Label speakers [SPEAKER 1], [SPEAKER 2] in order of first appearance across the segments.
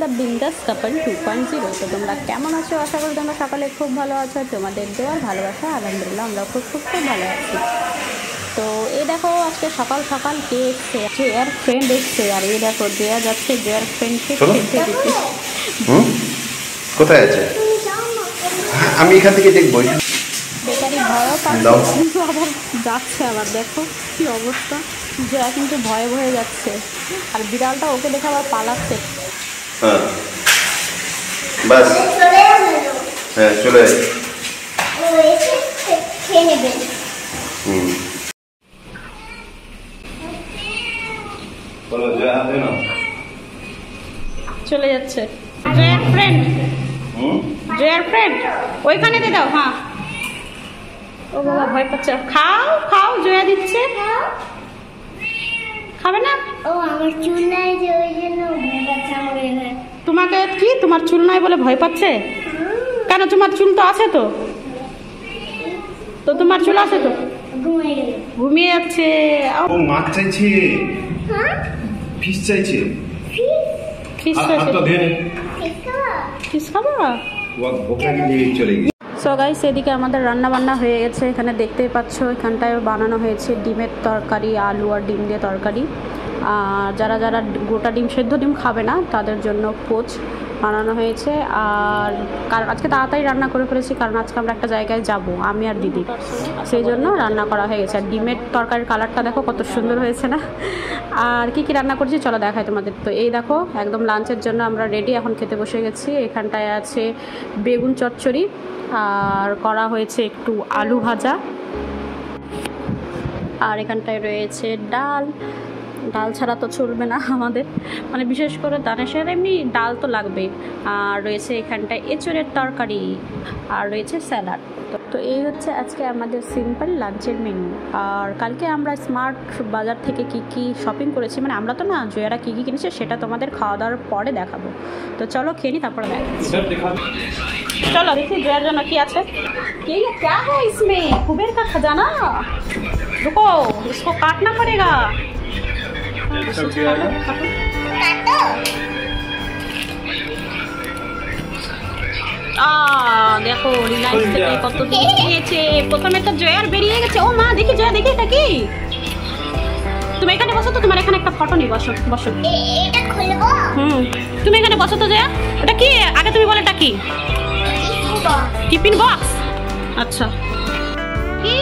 [SPEAKER 1] The বিন্দাস কাপল 2.0। তো তোমরা কেমন আছো? আশা করি তোমরা সকালে খুব ভালো আছো। তোমাদের দেওয়ার ভালোবাসা আলহামদুলিল্লাহ আমরা খুব খুব খুব ভালো আছি। তো এই দেখো আজকে সকাল সকাল কে এসছে, জয়ার ফ্রেন্ড এসছে। আর এই দেখো জয়া যাচ্ছে জয়ার ফ্রেন্ডকে খেতে দিতে।
[SPEAKER 2] কোথায় আছে? আমি এখান থেকে দেখবো।
[SPEAKER 1] বেকারি ভয়ও পাচ্ছে কিন্তু আবার যাচ্ছে। আবার দেখো কি অবস্থা, জয়া কিন্তু ভয়ে ভয়ে যাচ্ছে। আর বিড়ালটা ওকে দেখে আবার পালাচ্ছে।
[SPEAKER 2] বাস হ্যাঁ চলে
[SPEAKER 1] চলে যাচ্ছে জয়ার ফ্রেন্ড। জয়ার ফ্রেন্ড ওইখানে দিয়ে দাও। হ্যাঁ ও বাবা ভয় পাচ্ছে। খাও খাও, জয়া দিচ্ছে। খাবে না?
[SPEAKER 3] ও আমার চুল নাই যে ওই জন্য ভয় পাচ্ছে আমার।
[SPEAKER 1] তোমাকে কি তোমার চুল নাই বলে ভয় পাচ্ছে? কেন তোমার চুল তো আছে তো। তো তোমার চুল আছে তো, ঘুমিয়ে যাচ্ছে।
[SPEAKER 2] ও মাছ চাইছে, ফিশ চাইছে।
[SPEAKER 1] ফিশ খাবা? সো গাইস এদিকে আমাদের রান্না বান্না হয়ে গেছে। এখানে দেখতেই পাচ্ছ এখানটায় বানানো হয়েছে ডিমের তরকারি, আলু আর ডিম দিয়ে তরকারি। আর যারা যারা গোটা ডিম, সেদ্ধ ডিম খাবে না তাদের জন্য পোচ বানানো হয়েছে। আর কারণ আজকে তাড়াতাড়ি রান্না করে ফেলেছি, কারণ আজকে আমরা একটা জায়গায় যাব আমি আর দিদি, সেই জন্য রান্না করা হয়ে গেছে। আর ডিমের তরকারির কালারটা দেখো কত সুন্দর হয়েছে না? আর কি কি রান্না করছি চলো দেখাই তোমাদের। তো এই দেখো একদম লাঞ্চের জন্য আমরা রেডি, এখন খেতে বসে গেছি। এখানটায় আছে বেগুন চচ্চড়ি, আর করা হয়েছে একটু আলু ভাজা, আর এখানটায় রয়েছে ডাল। ডাল ছাড়া তো চলবে না আমাদের, মানে বিশেষ করে দানেশের এমনি ডাল তো লাগবে। আর রয়েছে এখানটায় এঁচড়ের তরকারি, আর রয়েছে স্যালাড। তো এই হচ্ছে আজকে আমাদের সিম্পল লাঞ্চের মেনু। আর কালকে আমরা স্মার্ট বাজার থেকে কি কি শপিং করেছি, মানে আমরা তো না, জয়ারা কী কী কিনেছে সেটা তোমাদের খাওয়া দাওয়ার পরে দেখাবো। তো চলো খেয়ে নি তারপরে দেখাচ্ছি। চলো দেখি জয়ার জন্য কি আছে। ये क्या है इसमें? कुबेर का खजाना। रुको इसको काटना पड़ेगा। দেখো রিলায়েন্স থেকে কত জিনিস নিয়েছে। প্রথমে তো জয়ার বেরিয়ে গেছে। ও মা দেখি জয়া, দেখি এটা কি? তুমি এখানে বসো তো, তোমার এখানে একটা ফটো নি। বসো বসো।
[SPEAKER 3] এটা খুলবো?
[SPEAKER 1] তুমি এখানে বসো তো জয়া। এটা কি আগে তুমি বলো, এটা কি? Tiffin box. আচ্ছা কি?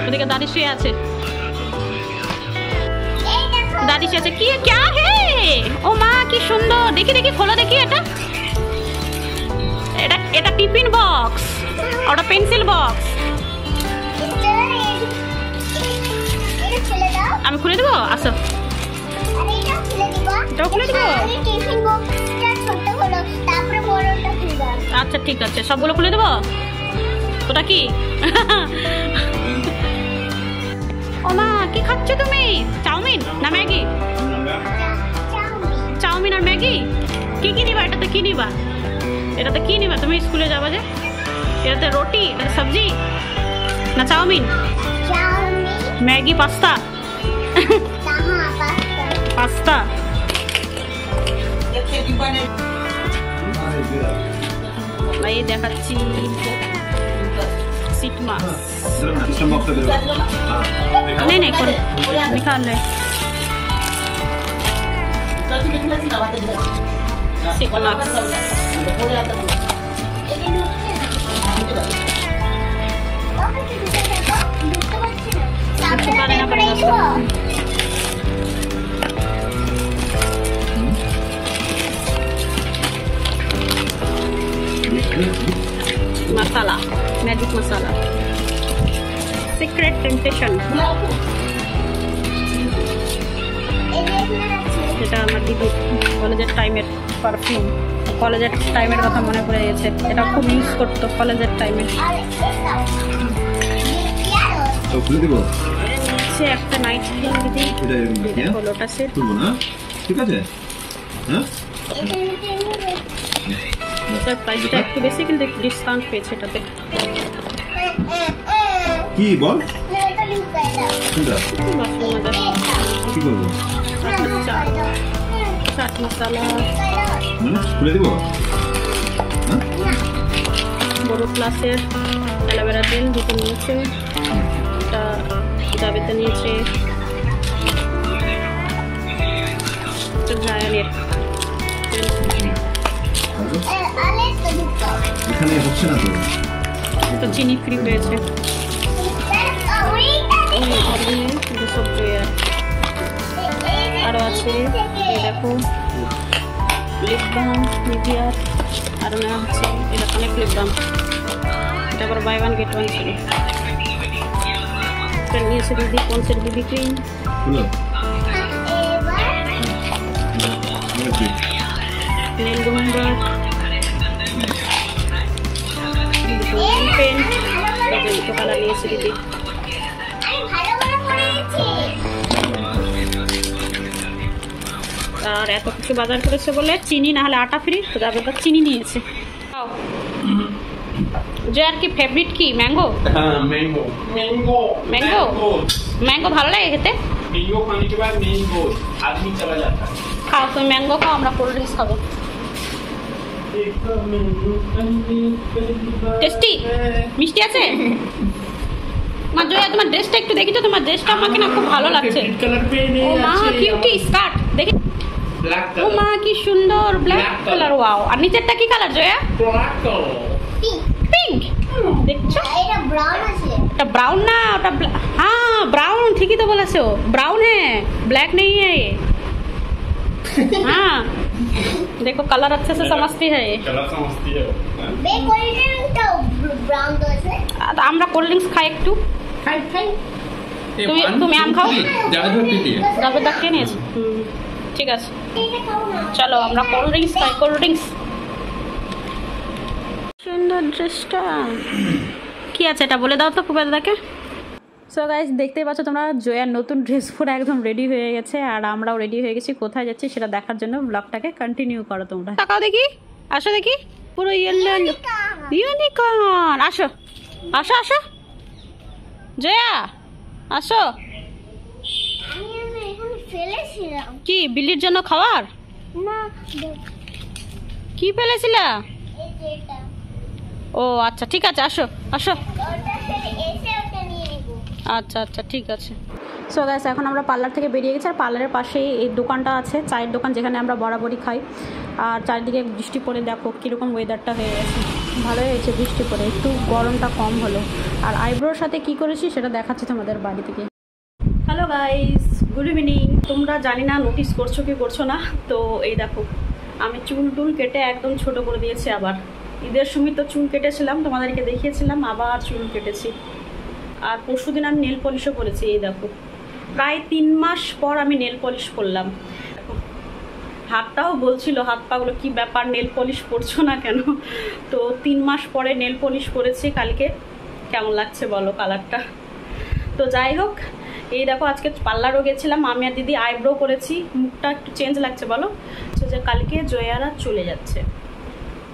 [SPEAKER 1] ওদিকে দাদি শুয়ে আছে, দাদি শুয়ে আছে। কি क्या है? ও মা কি সুন্দর, দেখি দেখি খোলো দেখি। এটা এটা এটা টিফিন বক্স, ওটা পেন্সিল বক্স। আমি খুলে দেবো? আসো এটাও খুলে দেবো। আচ্ছা ঠিক আছে, সবগুলো খুলে দেবো। ওটা কি? ও মা কি খাচ্ছ তুমি? চাউমিন না ম্যাগি? চাউমিন আর ম্যাগি। কি কি নিবা এটাতে? কি নিবা এটাতে? কি নিবা তুমি? স্কুলে যাবা যে। এটাতে রুটি, এটাতে সবজি না চাউমিন? Maggi, pasta. পাস্তা এই দেখাচ্ছি। সিট মাছ नहीं नहीं कर निकाल ले। सिट माछ लेना पड़ेगा। मसाला, मैजिक मसाला, সিক্রেট টেম্পটেশন। এটা আমার দিদি কলেজের টাইমের পারফিউম। কলেজের টাইমের কথা মনে পড়ে গেছে, এটা খুব ইউজ করতো কলেজের টাইমে। সে একটা নাইট ক্রিম দিদি হলোটা সে ঠিক আছে। প্রাইসটা একটু বেশি কিন্তু ডিসকাউন্ট পেয়েছে এটাতে।
[SPEAKER 2] কি বল?
[SPEAKER 1] চাট মশলা
[SPEAKER 2] খুলে দেবো?
[SPEAKER 1] বড় ক্লাসের অ্যালোভেরা জেল দুটো নিয়েছে, একটা জাবেদা নিয়েছে, একটা জায়ানের।
[SPEAKER 2] এখানে হচ্ছে না তো।
[SPEAKER 1] একটা চিনি ফ্রি পেয়েছে। সব আরও আছে, এই দেখো লিপ বাম নিভিয়ার, আরও নেওয়া হচ্ছে এটা অনেক লিপ বাম। এটা আবার বাই ওয়ান গেট ওয়ান ছিল। এটা নিয়েছে দিদি পন্সের BB cream, nail remover, pen, দুটো কালার নিয়েছে দিদি। আর এত কিছু বাজার করেছে বলে চিনি না হলে আটা ফ্রি, তো যাবে চিনি নিয়েছে। যে আর কি ফেভারিট কি mango?
[SPEAKER 4] Mango mango
[SPEAKER 1] mango mango ভালো লাগে খেতে।
[SPEAKER 4] ম্যাঙ্গো খাने के बाद ম্যাঙ্গो आदमी चला जाता है।
[SPEAKER 1] খাও তুমি ম্যাঙ্গো খাও, আমরা কোল্ড ড্রিঙ্কস খাবো। টেস্টি মিষ্টি আছে। মা জয়া তোমার ড্রেসটা একটু দেখি তো, তোমার ড্রেসটা আমাকে না খুব ভালো লাগছে।
[SPEAKER 4] कलर पे
[SPEAKER 1] ও মা কিউটি স্কার্ট দেখি।
[SPEAKER 4] ब्लैक
[SPEAKER 1] ও মা কি সুন্দর ব্ল্যাক কালার, ওয়াও। আর নিচেরটা কি colour Joya?
[SPEAKER 4] Black colour
[SPEAKER 1] pink দেখছো?
[SPEAKER 3] এটা ব্রাউন আছে।
[SPEAKER 1] ওটা ব্রাউন না, ওটা হ্যাঁ ব্রাউন, ঠিকই তো বলেছো, ब्राउन है, ब्लैक नहीं है ये। हाँ देखो कलर अच्छे से समझती है ये।
[SPEAKER 4] कलर समझती है।
[SPEAKER 3] বে কোল্ড তো ব্রাউন তো আছে।
[SPEAKER 1] তো আমরা কোল্ড ড্রিঙ্কস খাই একটু।
[SPEAKER 3] খাই খাই।
[SPEAKER 1] তুমি আম খাও?
[SPEAKER 4] ज़्यादा पीती है।
[SPEAKER 1] যাবে দেখিয়ে নিয়েছি। ঠিক আছে
[SPEAKER 3] এটা খাও না।
[SPEAKER 1] চলো আমরা কোল্ড ড্রিঙ্কস খাই, কোল্ড ড্রিঙ্কস। সুন্দর ড্রেসটা কি আছে এটা বলে দাও তো পুবাদাকে। সো গাইস দেখতেই পাচ্ছ তোমরা, জয়ার নতুন ড্রেস পরে একদম রেডি হয়ে গেছে, আর আমরাও রেডি হয়ে গেছি। কোথায় যাচ্ছি সেটা দেখার জন্য ব্লগটাকে কন্টিনিউ করো তোমরা। তাকাও দেখি, আসো দেখি, পুরো ইয়েলো ইউনিকর্ন। আসো আসো আসো জয়া আসো।
[SPEAKER 3] আমি এখানে ফেলেছিলাম।
[SPEAKER 1] কি বিলির জন্য খাবার?
[SPEAKER 3] না
[SPEAKER 1] কি ফেলেছিলা?
[SPEAKER 3] এই যে এটা।
[SPEAKER 1] ও আচ্ছা ঠিক আছে, আসো আসো।
[SPEAKER 3] ওটা এসে ওটা নিয়ে নেব।
[SPEAKER 1] আচ্ছা আচ্ছা ঠিক আছে। সো গাইস এখন আমরা পার্লার থেকে বেরিয়ে গেছি, আর পার্লারের পাশেই এই দোকানটা আছে, চায়ের দোকান, যেখানে আমরা বরাবরই খাই। আর চারিদিকে বৃষ্টি পড়ে দেখো কীরকম ওয়েদারটা হয়ে গেছে। ভালোই হয়েছে বৃষ্টি পড়ে, একটু গরমটা কম হলো। আর আইব্রোর সাথে কি করেছি সেটা দেখাচ্ছি তোমাদের বাড়ি থেকে। Hello guys, good evening. তোমরা জানি না নোটিস করছো কি করছো না, তো এই দেখো আমি চুল টুল কেটে একদম ছোট করে দিয়েছি। আবার ঈদের সময় তো চুল কেটেছিলাম, তোমাদেরকে দেখিয়েছিলাম, আবার চুল কেটেছি। আর পরশুদিন আমি নেল পলিশও করেছি। এই দেখো প্রায় 3 মাস পর আমি নেল পলিশ করলাম। হাতটাও বলছিল, হাত পাগুলো কি ব্যাপার, নেল পলিশ করছো না কেন? তো 3 মাস পরে নেল পলিশ করেছি কালকে। কেমন লাগছে বলো কালারটা? তো যাই হোক, এই দেখো আজকে পার্লারও গেছিলাম, আমি আর দিদি আইব্রো করেছি। মুখটা একটু চেঞ্জ লাগছে বলো, যে কালকে জয়ারা চলে যাচ্ছে।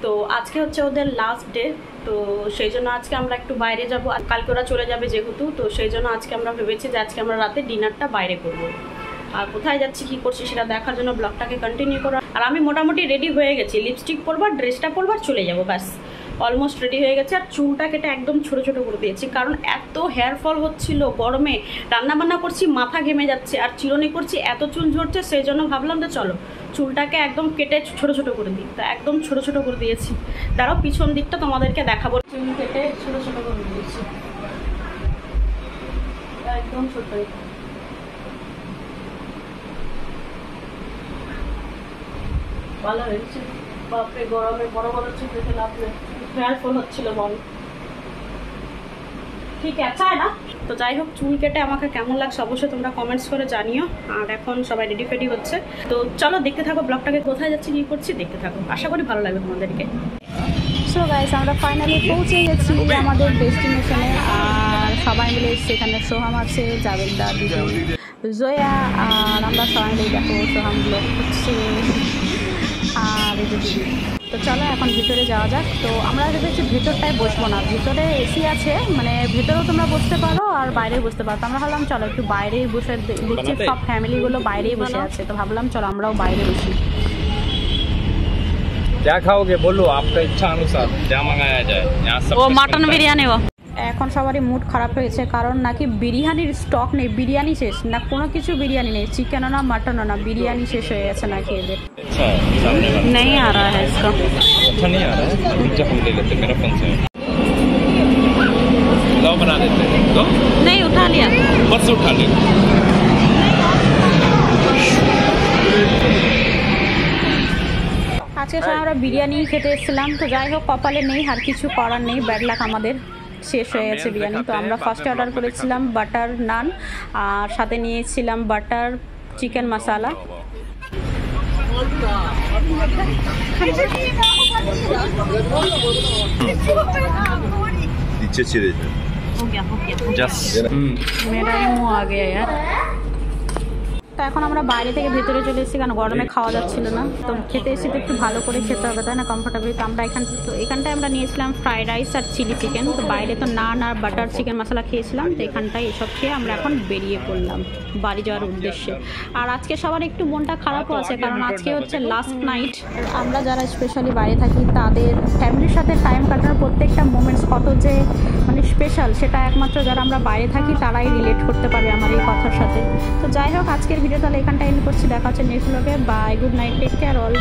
[SPEAKER 1] তো আজকে হচ্ছে ওদের লাস্ট ডে, তো সেই জন্য আজকে আমরা একটু বাইরে যাব। আর কালকে ওরা চলে যাবে যেহেতু, তো সেই জন্য আজকে আমরা ভেবেছি যে আজকে আমরা রাতে ডিনারটা বাইরে করব। আর কোথায় যাচ্ছি কী করছি সেটা দেখার জন্য ব্লগটাকে কন্টিনিউ করো। আর আমি মোটামুটি রেডি হয়ে গেছি, লিপস্টিক পরবার, ড্রেসটা পরবার, চলে যাবো, ব্যাস অলমোস্ট রেডি হয়ে গেছে। আর চুলটা কেটে একদম ছোটো ছোটো করে দিয়েছি, কারণ এত হেয়ার ফল হচ্ছিল গরমে, রান্নাবান্না করছি মাথা ঘেমে যাচ্ছে, আর চিরুনি করছি এত চুল ঝরছে, সেই জন্য ভাবলাম যে চলো চুলটাকে একদম কেটে ছোটো ছোটো করে দিই। তো একদম ছোটো ছোটো করে দিয়েছি। দাঁড়াও পিছন দিকটা তোমাদেরকে দেখাবো। চুল কেটে ছোটো ছোটো করে দিয়েছি একদম ছোটো। ভালো হয়েছে। বাপরে গরমে বড় বড় চুল দেখে লাভ নেই, হেয়ার ফল হচ্ছিল বল। ঠিক আছে না? তো যাই হোক, চুল কেটে আমাকে কেমন লাগছে অবশ্যই তোমরা কমেন্টস করে জানিও। আর এখন সবাই রেডি ফেডি হচ্ছে, তো চলো দেখতে থাকো ব্লগটাকে, কোথায় যাচ্ছি কী করছি দেখতে থাকো, আশা করি ভালো লাগবে তোমাদেরকে। সো গাইস আমরা ফাইনালি পৌঁছে গেছি আমাদের ডেস্টিনেশনে। আর সবাই মিলে সেখানে সোহাম আছে, জাবেদা, দিদি, জয়া, আর আমরা সবাই মিলে দেখো সোহাম ব্লগ করছে, আর এই যে দিদি। তো চলো এখন ভিতরে যাওয়া যাক। তো আমরা ভেবেছি ভেতরটায় বসবো না, ভিতরে এসি আছে, মানে ভেতরেও তোমরা বসতে পারো আর বাইরেও বসতে পারো। তো আমরা ভাবলাম চলো একটু বাইরেই বসে, দেখছি সব ফ্যামিলিগুলো বাইরেই বসে আছে, তো ভাবলাম চলো আমরাও বাইরে বসি।
[SPEAKER 4] क्या खाओगे बोलो, आपका इच्छा अनुसार क्या मंगाया जाए। यहाँ सब
[SPEAKER 1] ও
[SPEAKER 4] कुछ
[SPEAKER 1] মাটন
[SPEAKER 4] मिलता है।
[SPEAKER 1] বিরিয়ানি ও এখন সবারই মুড খারাপ হয়েছে কারণ নাকি বিরিয়ানির স্টক নেই, বিরিয়ানি শেষ না, কোনো কিছু বিরিয়ানি নেই, চিকেনও না মাটনও না, বিরিয়ানি শেষ হয়ে গেছে নাকি এদের।
[SPEAKER 4] अच्छा है, सामने वाला
[SPEAKER 1] नहीं आ रहा है इसका।
[SPEAKER 4] अच्छा नहीं आ रहा है, रुक जा, हम ले लेते हैं, मेरा फोन से पुलाव बना देते हैं तो
[SPEAKER 1] नहीं उठा लिया।
[SPEAKER 4] बस से उठा लेंगे।
[SPEAKER 1] আজকে সবাই আমরা বিরিয়ানি খেতে এসেছিলাম, তো যাই হোক কপালে নেই, আর কিছু করার নেই, ব্যাড লাক আমাদের, শেষ হয়ে গেছে বিরিয়ানি। তো আমরা ফার্স্টে অর্ডার করেছিলাম বাটার নান আর সাথে নিয়েছিলাম বাটার চিকেন মশালা।
[SPEAKER 2] ইচ্ছে ছেড়ে
[SPEAKER 4] जस्ट
[SPEAKER 1] मेरा ही मुंह आ गया यार। তো এখন আমরা বাইরে থেকে ভেতরে চলে এসেছি কারণ গরমে খাওয়া যাচ্ছিল না, তো খেতে এসে তো একটু ভালো করে খেতে হবে তাই না, কমফোর্টেবলি। তো আমরা এখানটায় আমরা নিয়েছিলাম ফ্রাইড রাইস আর চিলি চিকেন। তো বাইরে তো নান আর বাটার চিকেন মশলা খেয়েছিলাম, তো এখানটায় এসব খেয়ে আমরা এখন বেরিয়ে পড়লাম বাড়ি যাওয়ার উদ্দেশ্যে। আর আজকে সবার একটু মনটা খারাপও আছে কারণ আজকে হচ্ছে লাস্ট নাইট। আমরা যারা স্পেশালি বাইরে থাকি তাদের ফ্যামিলির সাথে টাইম কাটানোর প্রত্যেকটা মোমেন্টস কত যে মানে স্পেশাল, সেটা একমাত্র যারা আমরা বাইরে থাকি তারাই রিলেট করতে পারবে আমার এই কথার সাথে। তো যাই হোক আজকের ভিডিও তাহলে এখানটা এন্ড করছি, দেখা হচ্ছে নেক্সট ব্লগে। Bye, good night, take care all.